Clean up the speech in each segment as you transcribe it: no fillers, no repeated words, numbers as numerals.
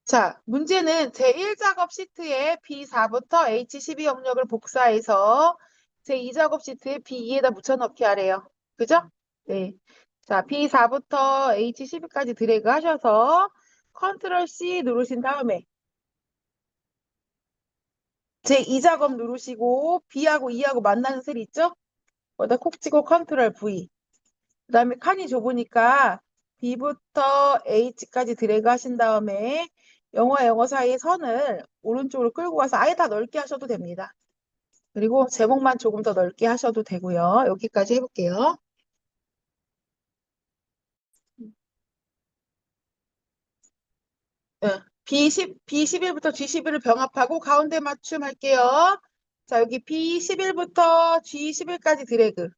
자, 문제는 제1작업 시트에 B4부터 H12 영역을 복사해서 제2작업 시트에 B2에다 붙여넣기 하래요. 그죠? 네. 자, B4부터 H12까지 드래그 하셔서 컨트롤 C 누르신 다음에 제2작업 누르시고 B하고 E하고 만나는 셀 있죠? 거기다 콕 찍고 컨트롤 V. 그 다음에 칸이 좁으니까 B부터 H까지 드래그 하신 다음에 영어와 영어 사이의 선을 오른쪽으로 끌고 가서 아예 다 넓게 하셔도 됩니다. 그리고 제목만 조금 더 넓게 하셔도 되고요. 여기까지 해볼게요. B11부터 G11을 병합하고 가운데 맞춤 할게요. 자, 여기 B11부터 G11까지 드래그.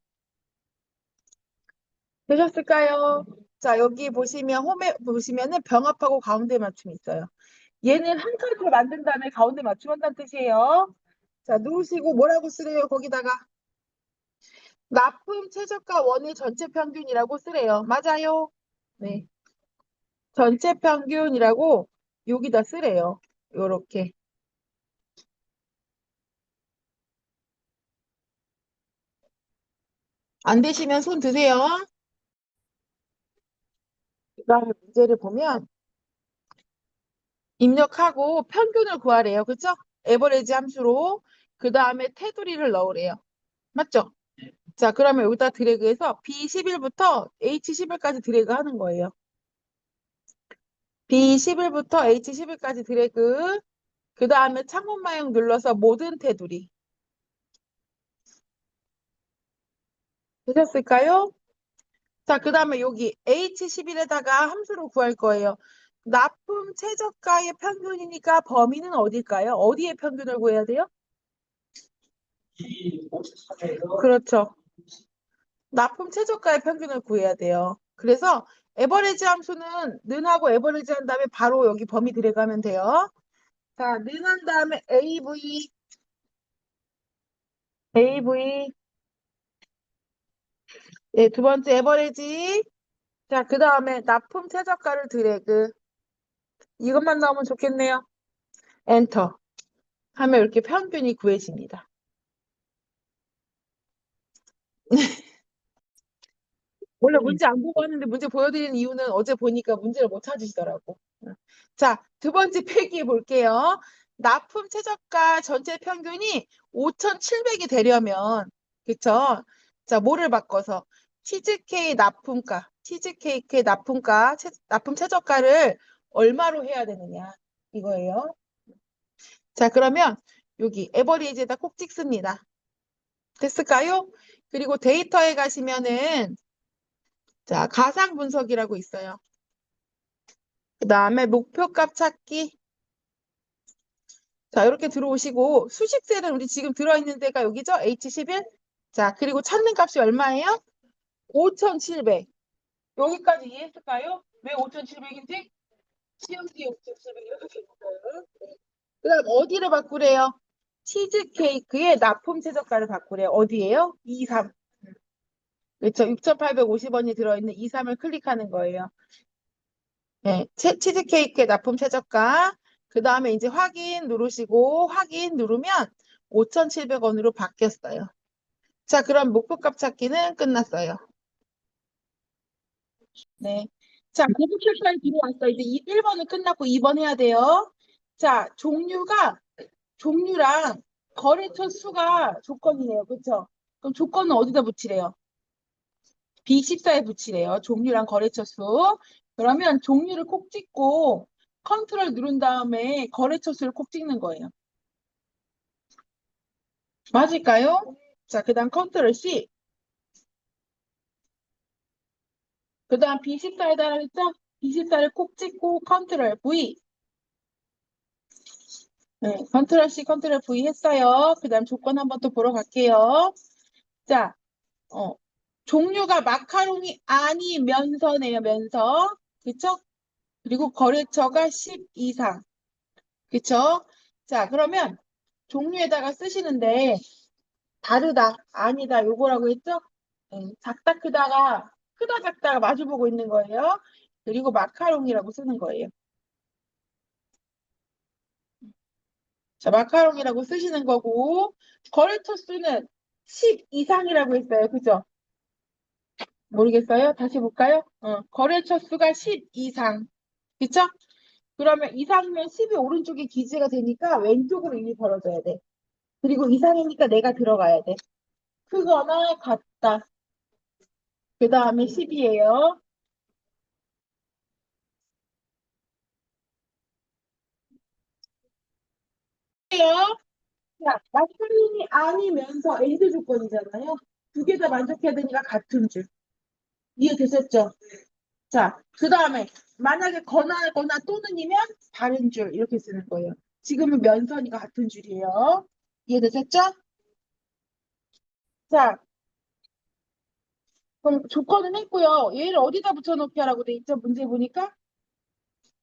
되셨을까요? 자, 여기 보시면 홈에 보시면은 병합하고 가운데 맞춤이 있어요. 얘는 한 칸으로 만든 다음에 가운데 맞춤한다는 뜻이에요. 자, 누르시고 뭐라고 쓰래요? 거기다가 납품 최저가 원의 전체 평균이라고 쓰래요. 맞아요. 네. 전체 평균이라고 여기다 쓰래요. 요렇게. 안 되시면 손 드세요. 그다음에 문제를 보면 입력하고 평균을 구하래요. 그쵸? 에버리지 함수로. 그 다음에 테두리를 넣으래요. 맞죠? 자, 그러면 여기다 드래그해서 B11부터 H11까지 드래그 하는 거예요. B11부터 H11까지 드래그. 그 다음에 창문 마형 눌러서 모든 테두리. 되셨을까요? 자, 그 다음에 여기 H11에다가 함수로 구할 거예요. 납품 최저가의 평균이니까 범위는 어딜까요? 어디에 평균을 구해야 돼요? 그렇죠. 납품 최저가의 평균을 구해야 돼요. 그래서 에버리지 함수는 는하고 에버리지 한 다음에 바로 여기 범위 들어가면 돼요. 자, 는 한 다음에 AV, 예, 두 번째 에버리지. 자, 그 다음에 납품 최저가를 드래그. 이것만 나오면 좋겠네요. 엔터. 하면 이렇게 평균이 구해집니다. 원래 문제 안 보고 하는데 문제 보여드리는 이유는 어제 보니까 문제를 못 찾으시더라고. 자, 두 번째 필기 볼게요. 납품 최저가 전체 평균이 5,700이 되려면, 그쵸? 자, 뭐를 바꿔서 치즈케이크의 납품가, 납품 최저가를 얼마로 해야 되느냐, 이거예요. 자, 그러면 여기 에버리지에다 콕 찍습니다. 됐을까요? 그리고 데이터에 가시면은 자, 가상 분석이라고 있어요. 그 다음에 목표값 찾기. 자, 이렇게 들어오시고 수식셀은 우리 지금 들어있는 데가 여기죠? H11. 자, 그리고 찾는 값이 얼마예요? 5,700. 여기까지 이해했을까요? 왜 5,700인지? 시험지 5,700 이렇게 됐어요. 그 다음 어디를 바꾸래요? 치즈케이크의 납품 최저가를 바꾸래요. 어디예요? 23. 그렇죠. 6,850원이 들어있는 23을 클릭하는 거예요. 네, 치즈케이크의 납품 최저가. 그 다음에 이제 확인 누르시고 확인 누르면 5,700원으로 바뀌었어요. 자, 그럼 목표값 찾기는 끝났어요. 네. 자, 고급 출판이 들어왔어. 이제 1번은 끝났고 2번 해야 돼요. 자, 종류랑 거래처 수가 조건이네요. 그렇죠? 그럼 조건은 어디다 붙이래요? B14에 붙이래요. 종류랑 거래처 수. 그러면 종류를 콕 찍고 컨트롤 누른 다음에 거래처 수를 콕 찍는 거예요. 맞을까요? 자, 그 다음 컨트롤 C. 그 다음 B14에다가 했죠? B14를 콕 찍고 컨트롤 V. 네, 컨트롤 C, 컨트롤 V 했어요. 그 다음 조건 한번 또 보러 갈게요. 자, 어, 종류가 마카롱이 아니면서네요, 면서. 그쵸? 그리고 거래처가 10 이상. 그쵸? 자, 그러면 종류에다가 쓰시는데 다르다, 아니다, 요거라고 했죠? 작다, 크다가 크다, 작다가 마주보고 있는 거예요. 그리고 마카롱이라고 쓰는 거예요. 자, 마카롱이라고 쓰시는 거고, 거래처 수는 10 이상이라고 했어요. 그죠? 모르겠어요? 다시 볼까요? 거래처 수가 10 이상. 그쵸? 그러면 이상이면 10이 오른쪽에 기재가 되니까 왼쪽으로 이미 벌어져야 돼. 그리고 이상이니까 내가 들어가야 돼. 크거나 같다. 그 다음에 10이에요. 자, 마스터링이 아니면서 엔드 조건이잖아요. 두 개 다 만족해야 되니까 같은 줄. 이해되셨죠? 자, 그 다음에 만약에 거나 또는이면 다른 줄 이렇게 쓰는 거예요. 지금은 면선이가 같은 줄이에요. 이해되셨죠? 자, 그럼 조건은 했고요. 얘를 어디다 붙여놓기 하라고 돼 있죠? 문제 보니까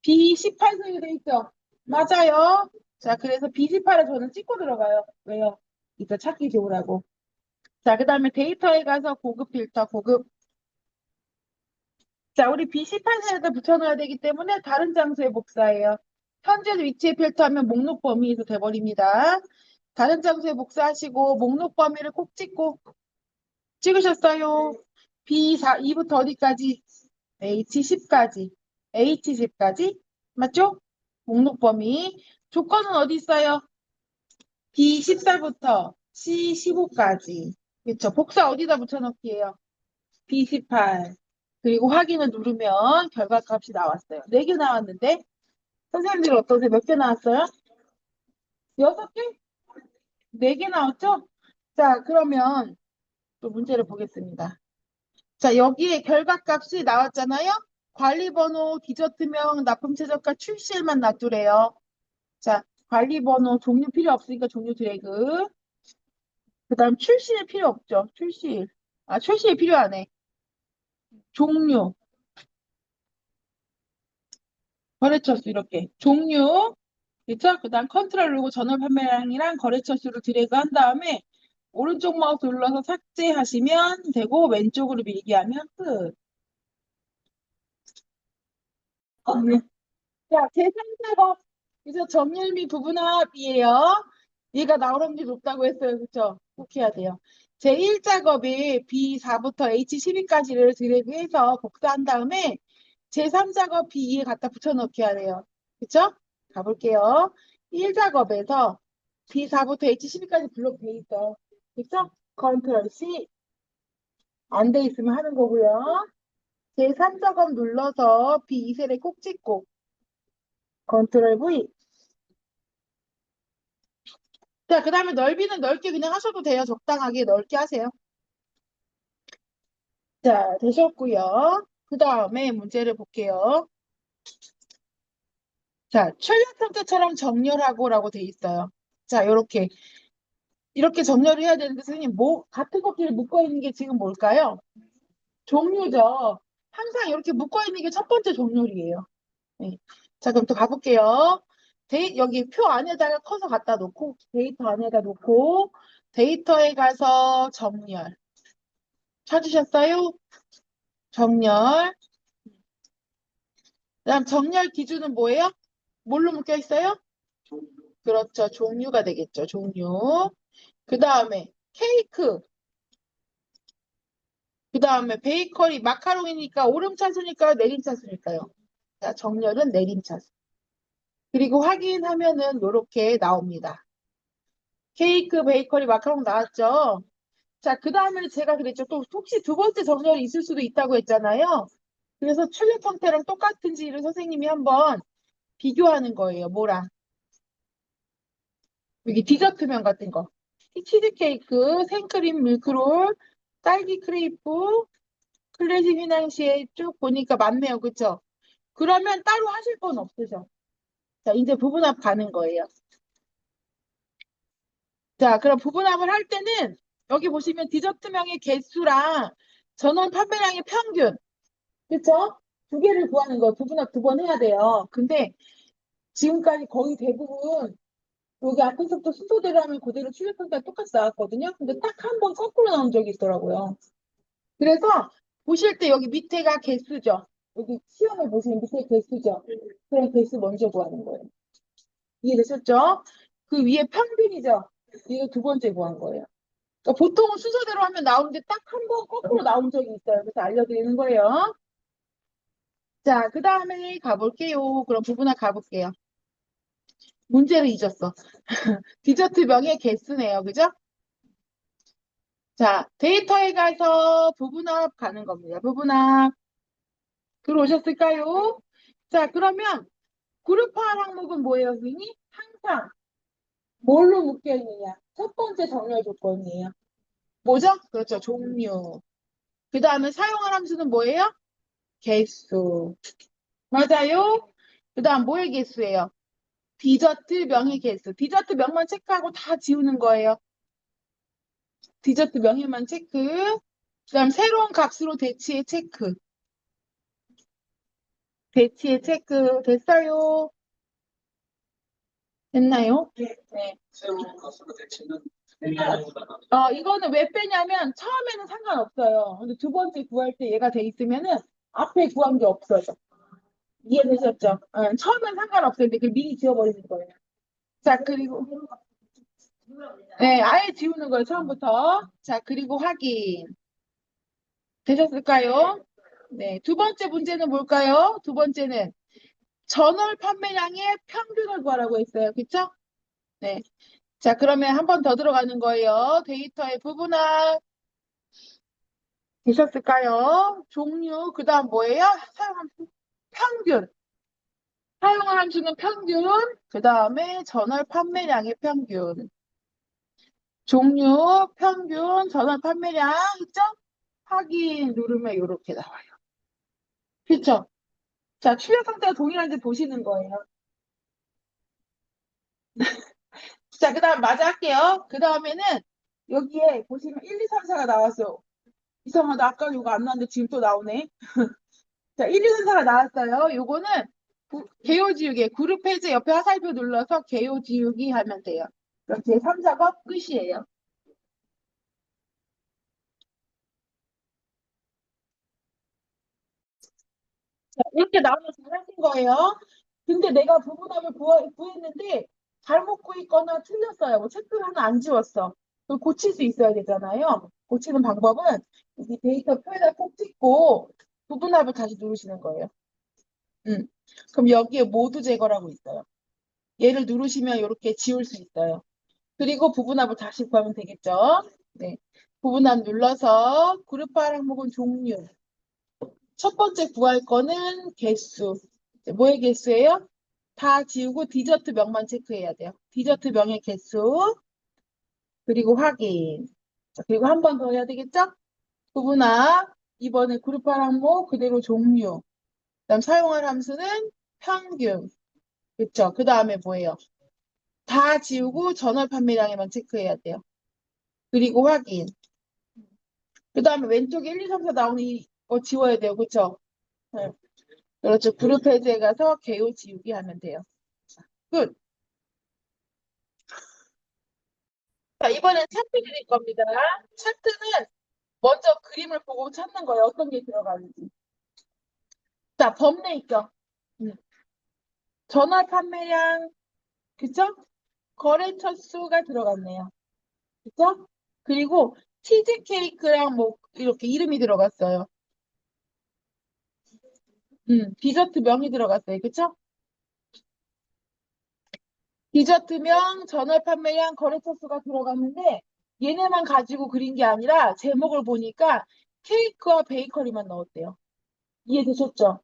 B18선이 돼 있죠? 맞아요. 자, 그래서 B18을 저는 찍고 들어가요. 왜요? 이따 찾기 좋으라고. 자, 그 다음에 데이터에 가서 고급 필터, 고급. 자, 우리 B18선에다 붙여넣어야 되기 때문에 다른 장소에 복사해요. 현재 위치에 필터하면 목록 범위에서 돼버립니다. 다른 장소에 복사하시고 목록 범위를 꼭 찍고 찍으셨어요. B4, 2부터 어디까지? H10까지. H10까지. 맞죠? 목록 범위. 조건은 어디 있어요? B14부터 C15까지. 그렇죠. 복사 어디다 붙여넣기예요? B18. 그리고 확인을 누르면 결과값이 나왔어요. 4개 나왔는데 선생님들 어떠세요? 몇 개 나왔어요? 6개? 4개 나왔죠? 자, 그러면 또 문제를 보겠습니다. 자, 여기에 결과값이 나왔잖아요? 관리번호, 디저트명, 납품최저가, 출시일만 놔두래요. 자, 관리번호, 종류 필요 없으니까 종류 드래그. 그 다음 출시일 필요 없죠? 출시일. 아, 출시일 필요하네. 종류, 거래처 수 이렇게. 종류, 그쵸? 그 다음 컨트롤 누르고 전월 판매량이랑 거래처 수를 드래그 한 다음에 오른쪽 마우스 눌러서 삭제하시면 되고 왼쪽으로 밀기 하면 끝. 네. 자, 제3작업. 그래서 점유율 및 부분합이에요. 얘가 나올 확률이 높다고 했어요. 그쵸? 꼭 해야 돼요. 제1작업에 B4부터 H12까지를 드래그해서 복사한 다음에 제3작업 B2에 갖다 붙여넣기 하래요. 그쵸? 가볼게요. 1작업에서 B4부터 H12까지 블록 돼 있어. 그쵸? 컨트롤 C 안 돼 있으면 하는 거고요. 제3작업 눌러서 B2셀에 꼭 찍고 컨트롤 V. 자, 그 다음에 넓이는 넓게 그냥 하셔도 돼요. 적당하게 넓게 하세요. 자, 되셨고요. 그 다음에 문제를 볼게요. 자, 출력 상태처럼 정렬하고라고 돼 있어요. 자, 이렇게 정렬을 해야 되는데 선생님 같은 것끼리 묶어 있는 게 지금 뭘까요? 종류죠. 항상 이렇게 묶어 있는 게 첫 번째 종류이에요. 네. 자, 그럼 또 가볼게요. 여기 표 안에다가 커서 갖다 놓고 데이터 안에다 놓고 데이터에 가서 정렬 찾으셨어요? 정렬. 그다음 정렬 기준은 뭐예요? 뭘로 묶여 있어요? 그렇죠. 종류가 되겠죠. 종류. 그 다음에 케이크. 그 다음에 베이커리, 마카롱이니까 오름차수니까 내림차수니까요. 자, 정렬은 내림차수. 그리고 확인하면은 이렇게 나옵니다. 케이크, 베이커리, 마카롱 나왔죠? 자, 그 다음에 제가 그랬죠. 또 혹시 두 번째 정렬이 있을 수도 있다고 했잖아요. 그래서 출력 형태랑 똑같은지를 선생님이 한번 비교하는 거예요. 뭐랑? 여기 디저트면 같은 거. 치즈케이크, 생크림 밀크롤, 딸기 크레이프, 클래식 휘낭시에 쭉 보니까 많네요. 그쵸? 그러면 따로 하실 건 없으셔. 자, 이제 부분합 가는 거예요. 자, 그럼 부분합을 할 때는 여기 보시면 디저트명의 개수랑 전원 판매량의 평균. 그쵸? 두 개를 구하는 거 부분합 2번 해야 돼요. 근데 지금까지 거의 대부분 여기 앞에서부터 순서대로 하면 그대로 출력평가 똑같이 나왔거든요. 근데 딱 한 번 거꾸로 나온 적이 있더라고요. 그래서 보실 때 여기 밑에가 개수죠. 여기 시험에 보시면 밑에 개수죠. 그럼 개수 먼저 구하는 거예요. 이해되셨죠? 그 위에 평균이죠. 이거 두 번째 구한 거예요. 그러니까 보통은 순서대로 하면 나오는데 딱 한 번 거꾸로 나온 적이 있어요. 그래서 알려드리는 거예요. 자, 그 다음에 가볼게요. 그럼 부분할 가볼게요. 문제를 잊었어. 디저트명의 개수네요. 그죠? 자, 데이터에 가서 부분합 가는 겁니다. 부분합. 들어오셨을까요? 자, 그러면 그룹화 항목은 뭐예요, 선생님? 항상 뭘로 묶여 있느냐? 첫 번째 정렬 조건이에요. 뭐죠? 그렇죠. 종류. 그 다음에 사용할 함수는 뭐예요? 개수. 맞아요? 그 다음 뭐의 개수예요? 디저트 명의 개수. 디저트 명만 체크하고 다 지우는 거예요. 디저트 명예만 체크. 그 다음 새로운 값으로 대치의 체크. 대치의 체크. 됐어요? 됐나요? 네. 새로운 값으로 대체는 이거는 왜 빼냐면 처음에는 상관없어요. 근데 두 번째 구할 때 얘가 돼 있으면은 앞에 구한 게 없어요. 이해되셨죠? 처음엔 상관없어요. 근데 그 미리 지워버리는 거예요. 자, 그리고 네, 아예 지우는 거예요. 처음부터. 자, 그리고 확인. 되셨을까요? 네, 두 번째 문제는 뭘까요? 두 번째는 전월 판매량의 평균을 구하라고 했어요. 그쵸? 네. 자, 그러면 한 번 더 들어가는 거예요. 데이터의 부분할. 되셨을까요? 종류, 그 다음 뭐예요? 사용함수 평균. 사용할 함수는 평균, 그 다음에 전월 판매량의 평균. 종류, 평균, 전월 판매량 있죠? 확인 누르면 이렇게 나와요. 그쵸? 자, 출력 상태가 동일한지 보시는 거예요. 자, 그 다음 마저 할게요. 그 다음에는 여기에 보시면 1, 2, 3, 4가 나왔어요. 이상하다. 아까 이거 안 나왔는데 지금 또 나오네. 자, 1, 2, 3, 4가 나왔어요. 요거는 개요 지우개, 그룹 해제 옆에 화살표 눌러서 개요 지우기 하면 돼요. 그럼 제 3, 4번 끝이에요. 자, 이렇게 나오면 잘하신 거예요. 근데 내가 부분함을 구했는데 잘못 구했거나 틀렸어요. 뭐 체크를 하나 안 지웠어. 그걸 고칠 수 있어야 되잖아요. 고치는 방법은 이 데이터 표에다 꼭 찍고 부분합을 다시 누르시는 거예요. 그럼 여기에 모두 제거라고 있어요. 얘를 누르시면 이렇게 지울 수 있어요. 그리고 부분합을 다시 구하면 되겠죠? 네. 부분합 눌러서 그룹화 항목은 종류. 첫 번째 구할 거는 개수. 이제 뭐의 개수예요? 다 지우고 디저트 명만 체크해야 돼요. 디저트 명의 개수. 그리고 확인. 자, 그리고 한 번 더 해야 되겠죠? 부분합. 이번에 그룹화 항목 그대로 종류. 그다음 사용할 함수는 평균. 그렇죠? 그 다음에 뭐예요? 다 지우고 전월 판매량에만 체크해야 돼요. 그리고 확인. 그 다음에 왼쪽에 1, 2, 3, 4 나오는 이거 지워야 돼요. 그쵸? 네. 그렇죠. 그룹 해제에 가서 개요 지우기 하면 돼요. 끝. 자, 이번엔 차트 드릴 겁니다. 차트는 먼저 그림을 보고 찾는 거예요. 어떤 게 들어가는지. 자, 범례 있죠? 음. 전월 판매량, 그쵸? 거래처 수가 들어갔네요. 그쵸? 그리고 치즈케이크랑 뭐 이렇게 이름이 들어갔어요. 디저트 명이 들어갔어요. 그쵸? 디저트명, 전월 판매량, 거래처 수가 들어갔는데 얘네만 가지고 그린 게 아니라 제목을 보니까 케이크와 베이커리만 넣었대요. 이해되셨죠?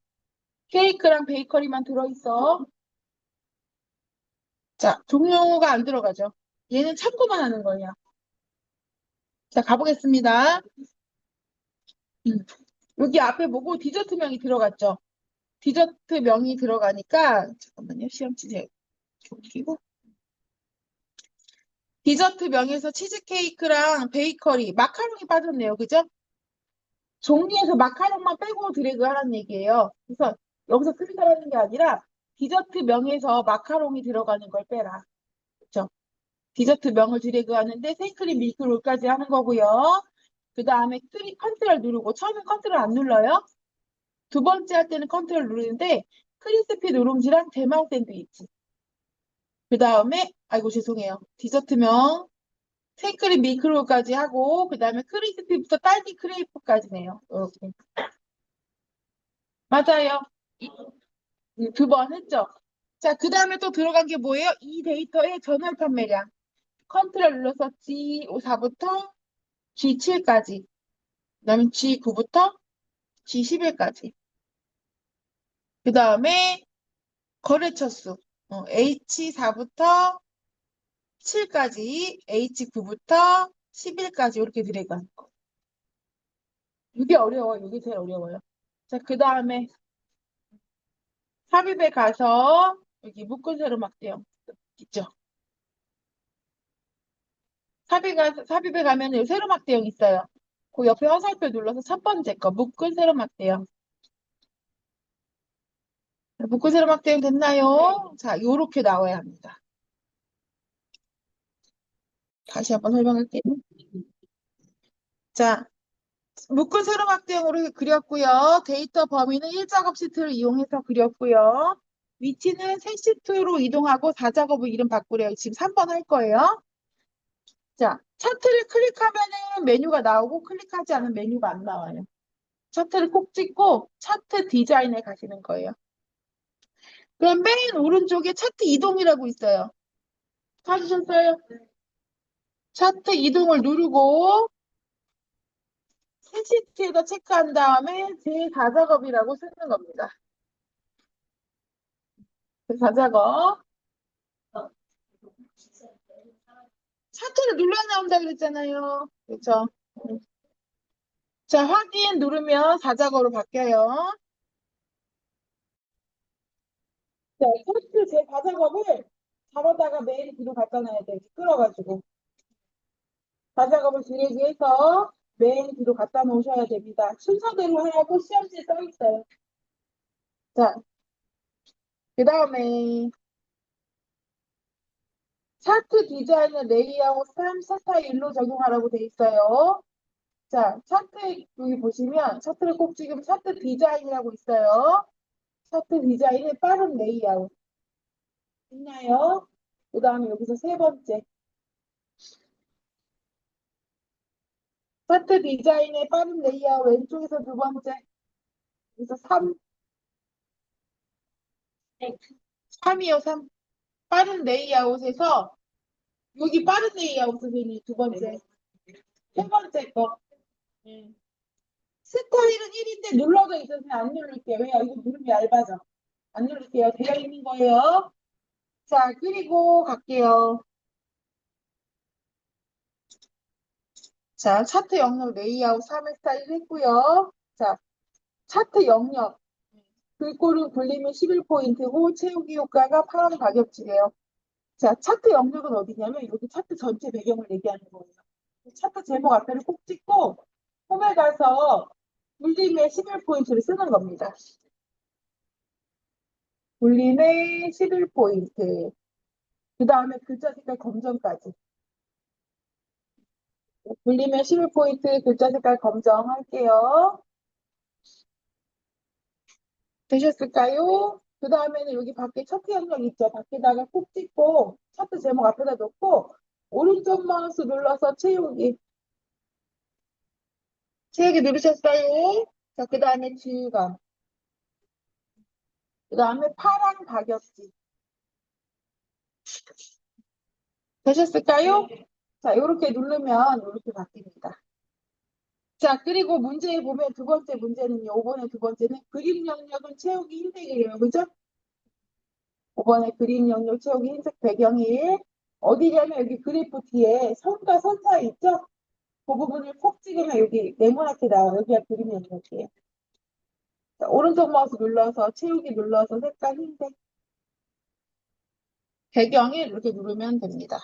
케이크랑 베이커리만 들어있어. 자, 종류가 안 들어가죠. 얘는 참고만 하는 거예요. 자, 가보겠습니다. 음. 여기 앞에 보고 디저트명이 들어갔죠. 디저트명이 들어가니까 잠깐만요. 시험지 제가 옮기고 디저트명에서 치즈케이크랑 베이커리, 마카롱이 빠졌네요. 그죠? 종이에서 마카롱만 빼고 드래그 하라는 얘기예요. 그래서 여기서 클릭하라는 게 아니라 디저트 명에서 마카롱이 들어가는 걸 빼라. 그렇죠? 디저트 명을 드래그 하는데 생크림, 밀크롤까지 하는 거고요. 그 다음에 컨트롤 누르고 처음엔 컨트롤 안 눌러요. 두 번째 할 때는 컨트롤 누르는데 크리스피 누룽지랑 대망 샌드위치. 그 다음에 아이고 죄송해요. 디저트명 생크림 밀크롤까지 하고 그 다음에 크리스피부터 딸기 크레이프까지네요. 이렇게. 맞아요. 두 번 했죠. 자, 그 다음에 또 들어간 게 뭐예요? 이 데이터의 전월 판매량. 컨트롤 눌러서 G4부터 G7까지. 그 다음에 G9부터 G11까지. 그 다음에 거래처 수. H4부터 7까지, H9부터 11까지 이렇게 드래그하는 거. 이게 어려워요. 이게 제일 어려워요. 자, 그 다음에 삽입에 가서 여기 묶은 세로 막대형 있죠? 삽입에 가면 여기 세로 막대형 있어요. 그 옆에 화살표 눌러서 첫 번째 거 묶은 세로 막대형. 묶은 세로 막대형 됐나요? 자, 요렇게 나와야 합니다. 다시 한번 설명할게요. 자, 묶은 세로 막대형으로 그렸고요. 데이터 범위는 1작업 시트를 이용해서 그렸고요. 위치는 3시트로 이동하고 4작업을 이름 바꾸래요. 지금 3번 할 거예요. 자, 차트를 클릭하면은 메뉴가 나오고 클릭하지 않은 메뉴가 안 나와요. 차트를 꼭 찍고 차트 디자인에 가시는 거예요. 그럼 맨 오른쪽에 차트 이동이라고 있어요. 찾으셨어요? 차트 이동을 누르고 세시트에다 체크한 다음에 제4작업이라고 쓰는 겁니다. 제4작업. 차트를 눌러 나온다 그랬잖아요. 그렇죠? 자, 확인 누르면 4작업으로 바뀌어요. 자, 차트 제4작업을 잡아다가 메일 뒤로 갖다 놔야 돼. 끌어가지고. 4작업을 드래그해서 메일 뒤로 갖다 놓으셔야 됩니다. 순서대로 하라고 시험지에 써 있어요. 자, 그 다음에 차트 디자인은 레이아웃 3, 스타일로 적용하라고 돼 있어요. 자, 차트 여기 보시면 차트를 꼭 지금 차트 디자인이라고 있어요. 차트 디자인의 빠른 레이아웃. 있나요? 그 다음에 여기서 세 번째. 차트 디자인의 빠른 레이아웃 왼쪽에서 두 번째. 그래서 3이요, 3. 빠른 레이아웃에서 여기 빠른 레이아웃 선생님 두 번째. 세 번째 거. 스타일은 1인데 눌러져 있어서 안 누를게요. 왜요? 이거 누르면 얇아져. 안 누를게요. 되어 있는 거예요. 자, 그리고 갈게요. 자, 차트 영역 레이아웃 3의 스타일 했고요. 자, 차트 영역. 글꼴은 굴리면 11포인트고 채우기 효과가 파란 가격지래요. 자, 차트 영역은 어디냐면 여기 차트 전체 배경을 얘기하는 거예요. 차트 제목 앞에를 꼭 찍고 홈에 가서 굴림의 11포인트를 쓰는 겁니다. 굴림의 11포인트. 그 다음에 글자 색깔 검정까지. 굴림의 11포인트 글자 색깔 검정할게요. 되셨을까요? 그 다음에는 여기 밖에 차트 영역 있죠. 밖에다가 콕 찍고 차트 제목 앞에다 놓고 오른쪽 마우스 눌러서 채우기. 채우기 누르셨어요? 자, 그 다음에 질감. 그 다음에 파란 가격지. 되셨을까요? 자, 이렇게 누르면 이렇게 바뀝니다. 자, 그리고 문제에 보면 두 번째 문제는요. 5번의 두 번째는 그림 영역은 채우기 흰색이에요. 그죠? 5번에 그림 영역 채우기 흰색 배경이 어디냐면 여기 그래프 뒤에 선과 선 사이 있죠? 그 부분을 콕 찍으면 여기 네모나게 나와요. 여기가 그림 영역이에요. 자, 오른쪽 마우스 눌러서 채우기 눌러서 색깔 흰색 배경을 이렇게 누르면 됩니다.